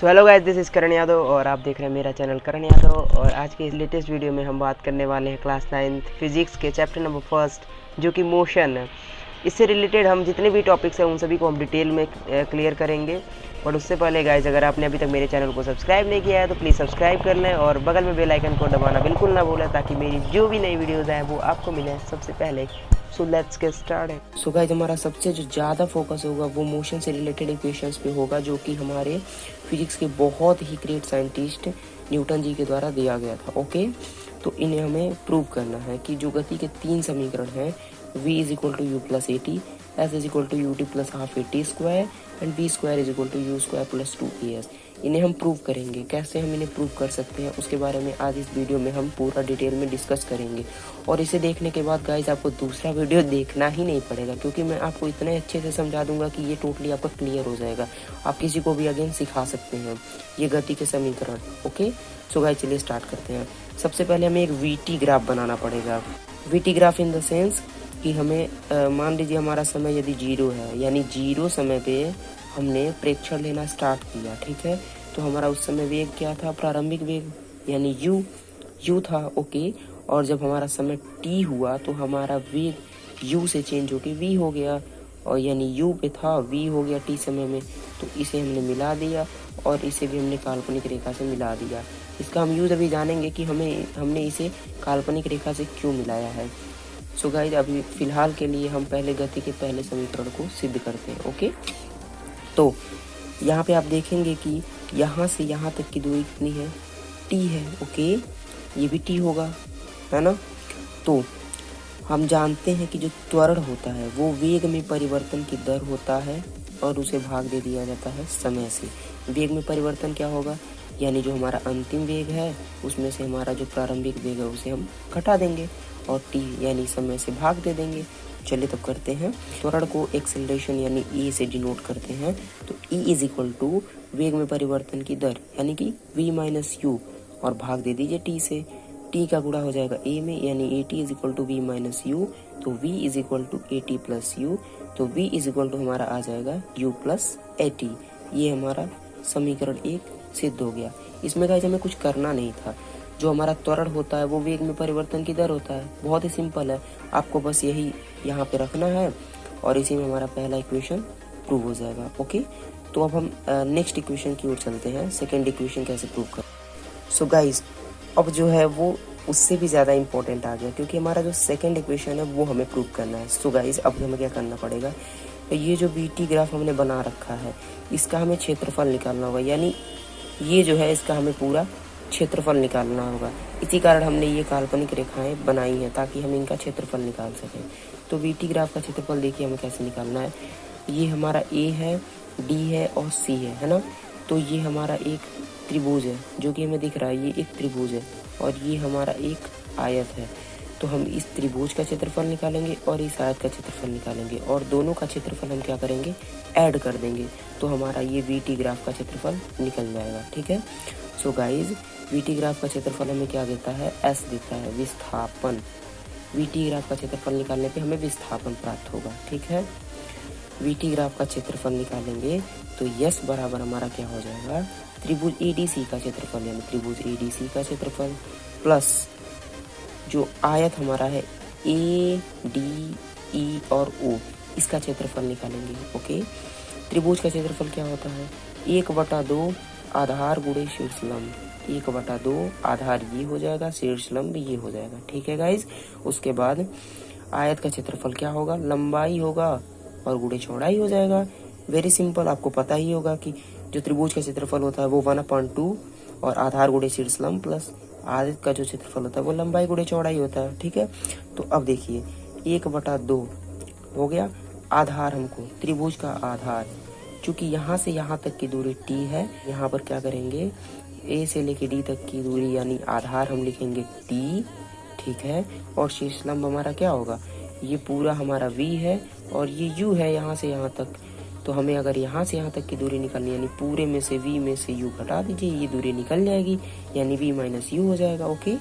So hello guys, this is Karan Yadav और आप देख रहे हैं मेरा चैनल करण यादव। और आज के इस लेटेस्ट वीडियो में हम बात करने वाले हैं क्लास 9th फिजिक्स के चैप्टर नंबर फर्स्ट, जो कि मोशन है। इससे रिलेटेड हम जितने भी टॉपिक्स हैं उन सभी को हम डिटेल में क्लियर करेंगे। बट उससे पहले गाइस, अगर आपने अभी तक मेरे चैनल को सब्सक्राइब नहीं किया है तो प्लीज़ सब्सक्राइब कर लें और बगल में बेल आइकन को दबाना बिल्कुल ना भूलें, ताकि मेरी जो भी नई वीडियोज़ हैं वो आपको मिलें सबसे पहले। So let's get started. So guys, हमारा सबसे जो ज़्यादा फोकस होगा वो मोशन से रिलेटेड इक्वेशंस पे होगा, जो कि हमारे फिजिक्स के बहुत ही ग्रेट साइंटिस्ट न्यूटन जी के द्वारा दिया गया था। ओके, तो इन्हें हमें प्रूव करना है कि जो गति के तीन समीकरण हैं, v is equal to u plus a t, s is equal to u t plus half a t square and v square is equal to u square plus 2as, इन्हें हम प्रूव करेंगे। कैसे हम इन्हें प्रूव कर सकते हैं उसके बारे में आज इस वीडियो में हम पूरा डिटेल में डिस्कस करेंगे। और इसे देखने के बाद गाइज आपको दूसरा वीडियो देखना ही नहीं पड़ेगा, क्योंकि मैं आपको इतने अच्छे से समझा दूंगा कि ये टोटली आपका क्लियर हो जाएगा। आप किसी को भी अगेन सिखा सकते हैं ये गति के समीकरण। ओके, सो गाइज चलिए स्टार्ट करते हैं। सबसे पहले हमें एक वीटी ग्राफ बनाना पड़ेगा। VT graph in the sense कि हमें मान लीजिए हमारा समय यदि 0 है, यानी 0 समय पे हमने प्रेक्षण लेना स्टार्ट किया, ठीक है। तो हमारा उस समय वेग क्या था, प्रारंभिक वेग यानी u था। ओके, और जब हमारा समय t हुआ तो हमारा वेग u से चेंज होके v हो गया, और यानी u पे था v हो गया t समय में। तो इसे हमने मिला दिया और इसे भी हमने काल्पनिक रेखा से मिला दिया। इसका हम यूज अभी जानेंगे कि हमने इसे काल्पनिक रेखा से क्यों मिलाया है। सो गाइस, अभी फिलहाल के लिए हम पहले गति के पहले समीकरण को सिद्ध करते हैं। ओके, तो यहाँ पे आप देखेंगे कि यहाँ से यहाँ तक की दूरी कितनी है, t है। ओके, ये भी t होगा, है ना। तो हम जानते हैं कि जो त्वरण होता है वो वेग में परिवर्तन की दर होता है और उसे भाग दे दिया जाता है समय से। वेग में परिवर्तन क्या होगा, यानी जो हमारा अंतिम वेग है उसमें से हमारा जो प्रारंभिक वेग है उसे हम घटा देंगे और t यानी समय से भाग दे देंगे। चलिए तब करते हैं। त्वरण को एक्सेलरेशन यानी e से डिनोट करते हैं। तो e इज इक्वल टू वेग में परिवर्तन की दर यानी कि v माइनस यू, और भाग दे दीजिए t से। t का गुणा हो जाएगा a में, यानी a t is equal to v minus u. तो v is equal to a t plus u. तो v इज इक्वल टू हमारा आ जाएगा u प्लस ए टी। ये हमारा समीकरण 1 सिद्ध हो गया। इसमें गाइस हमें कुछ करना नहीं था। जो हमारा त्वरण होता है वो वेग में परिवर्तन की दर होता है। बहुत ही सिंपल है, आपको बस यही यहाँ पे रखना है और इसी में हमारा पहला इक्वेशन प्रूव हो जाएगा। ओके, तो अब हम नेक्स्ट इक्वेशन की ओर चलते हैं। सेकेंड इक्वेशन कैसे प्रूव कर। सो गाइस, अब जो है वो उससे भी ज़्यादा इंपॉर्टेंट आ गया, क्योंकि हमारा जो सेकेंड इक्वेशन है वो हमें प्रूव करना है। सो गाइस, अब हमें क्या करना पड़ेगा, ये जो वीटी ग्राफ हमने बना रखा है इसका हमें क्षेत्रफल निकालना होगा। यानी ये जो है इसका हमें पूरा क्षेत्रफल निकालना होगा। इसी कारण हमने ये काल्पनिक रेखाएं बनाई हैं ताकि हम इनका क्षेत्रफल निकाल सकें। तो वीटी ग्राफ का क्षेत्रफल देखिए हमें कैसे निकालना है। ये हमारा ए है, डी है और सी है ना। तो ये हमारा एक त्रिभुज है जो कि हमें दिख रहा है, ये एक त्रिभुज है और ये हमारा एक आयत है। तो हम इस त्रिभुज का क्षेत्रफल निकालेंगे और इस आयत का क्षेत्रफल निकालेंगे और दोनों का क्षेत्रफल हम क्या करेंगे, ऐड कर देंगे। तो हमारा ये वीटी ग्राफ का क्षेत्रफल निकल जाएगा, ठीक है। सो गाइज, वीटी ग्राफ का क्षेत्रफल हमें क्या देता है, एस देता है, विस्थापन। वीटी ग्राफ का क्षेत्रफल निकालने पे हमें विस्थापन प्राप्त होगा, ठीक है। वीटी ग्राफ का क्षेत्रफल निकालेंगे तो यस बराबर हमारा क्या हो जाएगा, त्रिभुज एडीसी का क्षेत्रफल, यानी त्रिभुज एडीसी का क्षेत्रफल प्लस जो आयत हमारा है ए डी ई और ओ, इसका क्षेत्रफल निकालेंगे। ओके, त्रिभुज का क्षेत्रफल क्या होता है, 1/2 आधार गुणे शीर्षलंब। 1/2 आधार ये हो जाएगा, शीर्षलंब ये हो जाएगा, ठीक है गाइज। उसके बाद आयत का क्षेत्रफल क्या होगा, लंबाई होगा और गुणे चौड़ाई हो जाएगा। वेरी सिंपल, आपको पता ही होगा कि जो त्रिभुज का क्षेत्रफल होता है वो 1/2 और आधार गुणे शीर्षलंब प्लस आयत का जो क्षेत्रफल होता है वो लंबाई गुणे चौड़ाई होता है, ठीक है। तो अब देखिए 1/2 हो गया आधार, हमको त्रिभुज का आधार, चूंकि यहाँ से यहाँ तक की दूरी t है, यहाँ पर क्या करेंगे, a से लेके d तक की दूरी यानी आधार हम लिखेंगे t, ठीक है। और शीर्षलंब हमारा क्या होगा, ये पूरा हमारा v है और ये u है यहाँ से यहाँ तक। तो हमें अगर यहाँ से यहाँ तक की दूरी निकालनी, यानी पूरे में से v में से u घटा दीजिए, ये दूरी निकल जाएगी, यानी v माइनस यू हो जाएगा। ओके,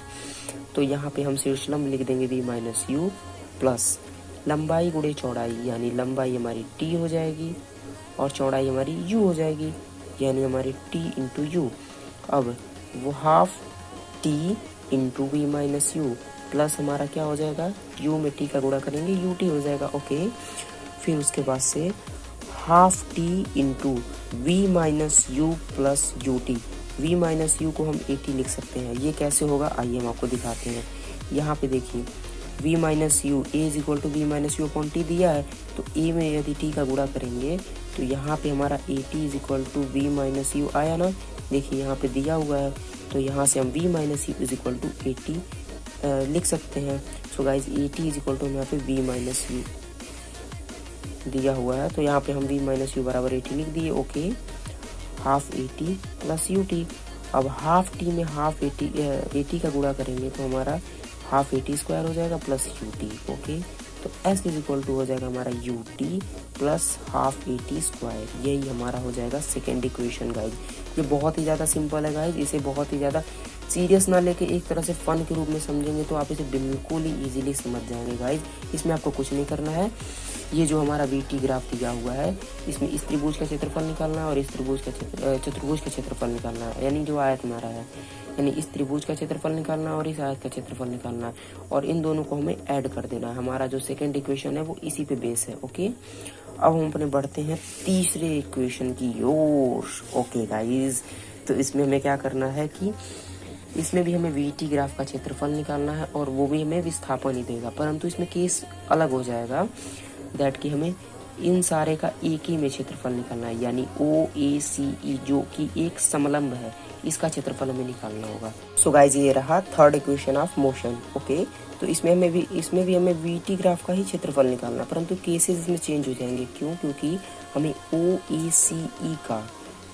तो यहाँ पे हम शीर्षलंब लिख देंगे v माइनस यू प्लस लंबाई गुणे चौड़ाई, यानी लंबाई हमारी t हो जाएगी और चौड़ाई हमारी u हो जाएगी। यानी हमारी टी इंटू यू। अब वो half t into v minus u plus हमारा क्या हो जाएगा, यू में टी का गुणा करेंगे यू टी हो जाएगा। ओके, फिर उसके बाद से half t into v minus u plus u t. V minus u को हम ए टी लिख सकते हैं। ये कैसे होगा आइए हम आपको दिखाते हैं। यहाँ पे देखिए v minus u a is equal to v minus u upon t दिया है, तो a में यदि t का गुणा करेंगे तो यहाँ पे हमारा a t is equal to v minus u आया ना। देखिए यहाँ पे दिया हुआ है, तो यहाँ से हम v minus u is equal to a t लिख सकते हैं। So guys a t is equal to यहाँ पे v माइनस यू दिया हुआ है, तो यहाँ पे हम v माइनस यू बराबर ए टी लिख दिए। Okay, half a t plus u T. अब हाफ टी में हाफ ए टी का गुणा करेंगे तो हमारा हाफ ए टी स्क्वायर हो जाएगा प्लस यू टी। ओके, तो एस इज इक्वल टू हो जाएगा हमारा you t plus half a t square. यही हमारा हो जाएगा सेकेंड इक्वेशन गाइज। ये बहुत ही ज़्यादा सिंपल है गाइज, इसे बहुत ही ज़्यादा सीरियस ना लेके एक तरह से फन के रूप में समझेंगे तो आप इसे बिल्कुल ही इजीली समझ जाएंगे गाइज। इसमें आपको कुछ नहीं करना है। ये जो हमारा वी टी ग्राफ दिया हुआ है, इसमें इस त्रिभुज का क्षेत्रफल निकालना है और इस त्रिभुज का चतुर्भुज का क्षेत्रफल निकालना है, यानी जो आयत हमारा है, यानी इस त्रिभुज का क्षेत्रफल निकालना है और इस आयत का क्षेत्रफल निकालना है, और इन दोनों को हमें ऐड कर देना है। हमारा जो सेकंड इक्वेशन है वो इसी पे बेस है। ओके, अब हम अपने बढ़ते हैं तीसरे इक्वेशन की ओर। ओके गाइज, तो इसमें हमें क्या करना है कि इसमें भी हमें वी टी ग्राफ का क्षेत्रफल निकालना है और वो भी हमें विस्थापन ही देगा, परंतु इसमें केस अलग हो जाएगा। दैट कि हमें इन सारे का एक ही में क्षेत्रफल निकालना है, यानी ओ ए सी ई जो कि एक समलंब है, इसका क्षेत्रफल हमें निकालना होगा। सो गाइज, ये रहा third equation of motion. Okay, तो इसमें भी हमें वी टी ग्राफ का ही क्षेत्रफल निकालना, परंतु केसेस इसमें चेंज हो जाएंगे। क्यों? क्योंकि हमें ओ ए सी ई का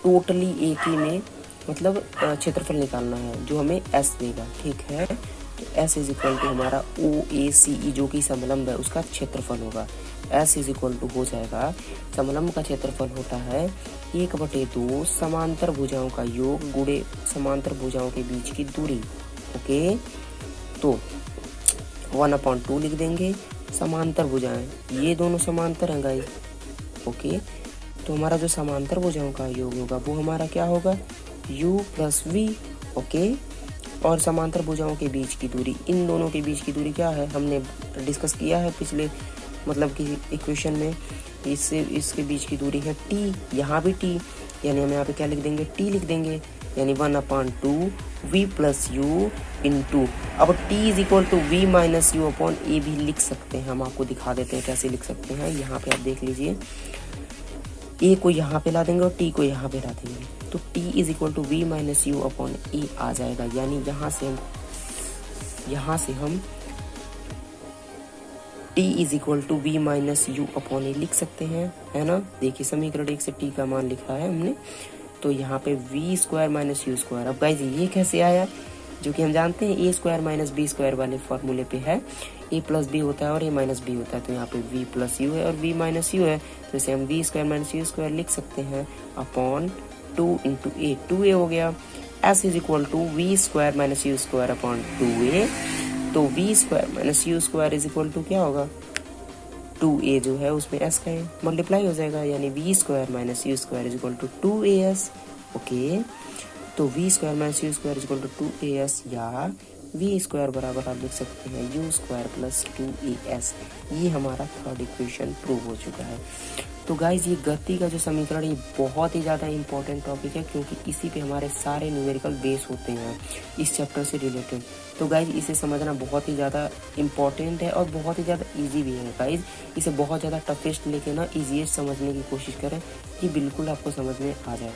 टोटली एक ही में मतलब क्षेत्रफल निकालना है, जो हमें एस देगा। ठीक है, तो एस इज इक्वल टू हमारा ओ ए सी ई जो कि समलंब है उसका क्षेत्रफल होगा। एस इज इक्वल टू हो जाएगा, समलंब का क्षेत्रफल होता है 1/2 समांतर भुजाओं का योग गुणे समांतर भुजाओं के बीच की दूरी। ओके, तो 1/2 लिख देंगे। समांतर भुजाएं, ये दोनों समांतर हैं गाइस। ओके, तो हमारा जो समांतर भुजाओं का योग होगा वो हमारा क्या होगा, u प्लस वी। ओके, और समांतर भुजाओं के बीच की दूरी, इन दोनों के बीच की दूरी क्या है, हमने डिस्कस किया है पिछले मतलब कि इक्वेशन में। इसके बीच की दूरी है t, यहाँ भी t, यानी हम यहाँ पे क्या लिख देंगे, t लिख देंगे, यानी 1/2 v प्लस यू इंटू, अब t is equal to v minus u upon a भी लिख सकते हैं। हम आपको दिखा देते हैं कैसे लिख सकते हैं। यहाँ पे आप देख लीजिए, a को यहाँ पे ला देंगे और t को यहाँ पे ला देंगे, तो t is equal to v minus u upon a आ जाएगा। यानी यहाँ से हम t is equal to v minus u upon a लिख सकते हैं, है ना। देखिए समीकरण 1 से t का मान लिखा है हमने, तो यहाँ पे v square minus u square. अब गाइज ये कैसे आया, जो कि हम जानते हैं a square minus b square वाले फॉर्मूले पे है, ए प्लस बी होता है और ए माइनस बी होता है। तो यहाँ पे वी प्लस यू है और वी माइनस यू है, तो इसे हम v square minus u square लिख सकते हैं अपॉन 2 इंटू ए, 2a हो गया। S is equal to v square minus u square upon 2a, तो v square minus u square is equal to क्या होगा, 2a जो है उसमें s का मल्टीप्लाई हो जाएगा, यानी v square minus u square is equal to 2as। Okay, तो v square minus u square is equal to 2as, या वी स्क्वायर बराबर आप लिख सकते हैं यू स्क्वायर प्लस 2as। ये हमारा थर्ड इक्वेशन प्रूव हो चुका है। तो गाइज ये गति का जो समीकरण ये बहुत ही ज़्यादा इंपॉर्टेंट टॉपिक है, क्योंकि इसी पे हमारे सारे न्यूमेरिकल बेस होते हैं इस चैप्टर से रिलेटेड। तो गाइज इसे समझना बहुत ही ज़्यादा इंपॉर्टेंट है और बहुत ही ज़्यादा इजी भी है गाइज। इसे बहुत ज़्यादा टफेस्ट लेके ना ईजीएस्ट समझने की कोशिश करें, ये बिल्कुल आपको समझ में आ जाए।